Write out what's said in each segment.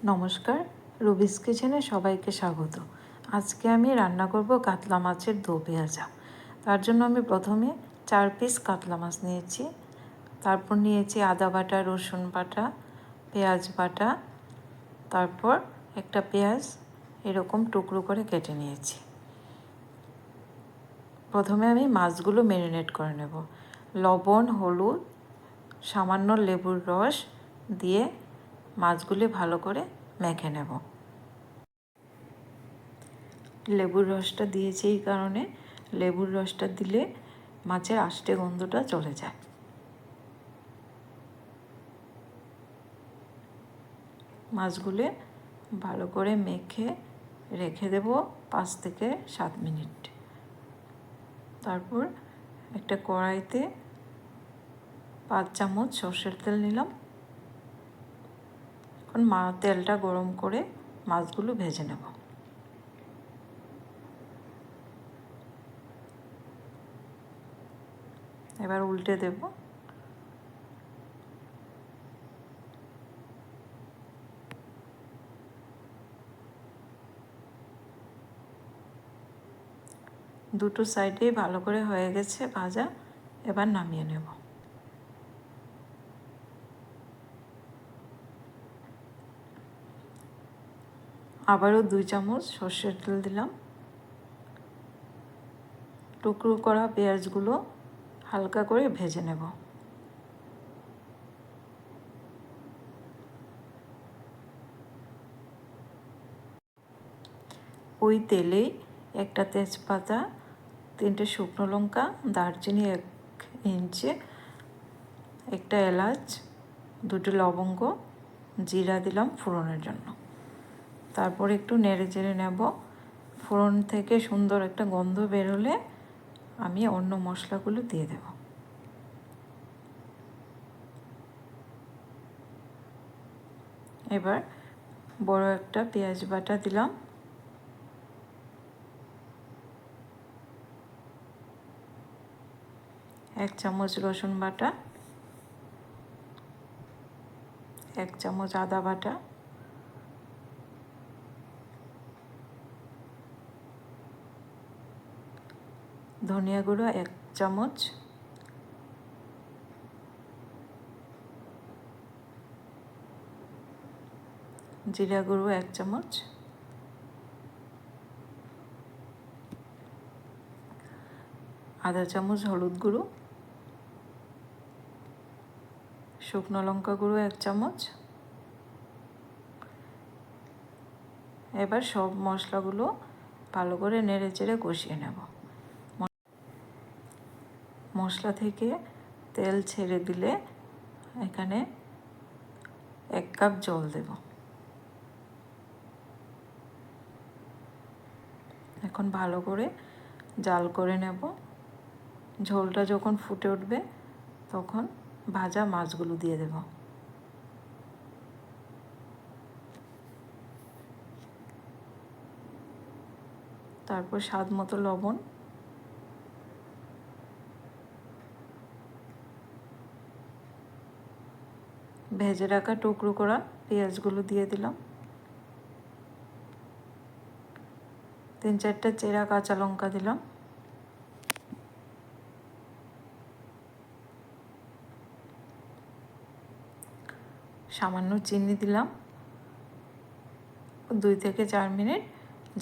নমস্কার, রুবিস কিচেনে সবাইকে স্বাগত। আজকে আমি রান্না করব কাতলা মাছের দো পেঁয়াজা। তার জন্য আমি প্রথমে 4 পিস কাতলা মাছ নিয়েছি, তারপর নিয়েছি আদা বাটা, রসুন বাটা, পেঁয়াজ বাটা, তারপর একটা পেঁয়াজ এরকম টুকরো করে কেটে নিয়েছি। প্রথমে আমি মাছগুলো ম্যারিনেট করে নেব। লবণ, হলুদ, সামান্য লেবুর রস দিয়ে মাছগুলি ভালো করে মেখে নেব। লেবুর রসটা দিয়েছি এই কারণে, লেবুর রসটা দিলে মাছের আষ্টে গন্ধটা চলে যায়। মাছগুলো ভালো করে মেখে রেখে দেব 5 থেকে 7 মিনিট। তারপর একটা কড়াইতে 5 চামচ সর্ষের তেল নিলাম। এখন তেলটা গরম করে মাছগুলো ভেজে নেব। এবার উল্টে দেব। দুটো সাইডেই ভালো করে হয়ে গেছে ভাজা, এবার নামিয়ে নেব। আবারও 2 চামচ সর্ষের তেল দিলাম। টুকরো করা পেঁয়াজগুলো হালকা করে ভেজে নেব। ওই তেলেই একটা তেজপাতা, 3টে শুকনো লঙ্কা, দারচিনি 1 ইঞ্চি, একটা এলাচ, 2টি লবঙ্গ, জিরা দিলাম ফোড়নের জন্য। তারপর একটু নেড়ে চেড়ে নেব। ফোড়ন থেকে সুন্দর একটা গন্ধ বেরোলে আমি অন্য মশলাগুলো দিয়ে দেব। এবার বড় একটা পেঁয়াজ বাটা দিলাম। এক চামচ রসুন বাটা, 1 চামচ আদা বাটা, ধনিয়া গুঁড়ো 1 চামচ, জিরা গুঁড়ো 1 চামচ, আধা চামচ হলুদ গুঁড়ো, শুকনো লঙ্কা গুঁড়ো 1 চামচ। এবার সব মশলাগুলো ভালো করে নেড়ে চেড়ে কষিয়ে নেব। মশলা থেকে তেল ছেড়ে দিলে এখানে 1 কাপ জল দেব। এখন ভালো করে জাল করে নেব। ঝোলটা যখন ফুটে উঠবে তখন ভাজা মাছগুলো দিয়ে দেব। তারপর স্বাদ মতো লবণ, ভেজে রাখা টুকরো করা পেঁয়াজগুলো দিয়ে দিলাম। 3-4টা চেরা কাঁচা লঙ্কা দিলাম। সামান্য চিনি দিলাম। 2 থেকে 4 মিনিট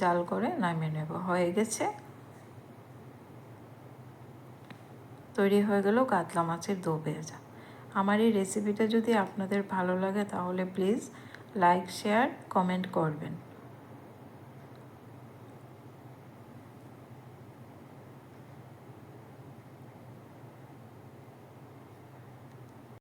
জাল করে নামিয়ে নেব। হয়ে গেছে, তৈরি হয়ে গেল কাতলা মাছের দো পেঁয়াজা। আমার এই রেসিপিটা যদি আপনাদের ভালো লাগে তাহলে প্লিজ লাইক, শেয়ার, কমেন্ট করবেন।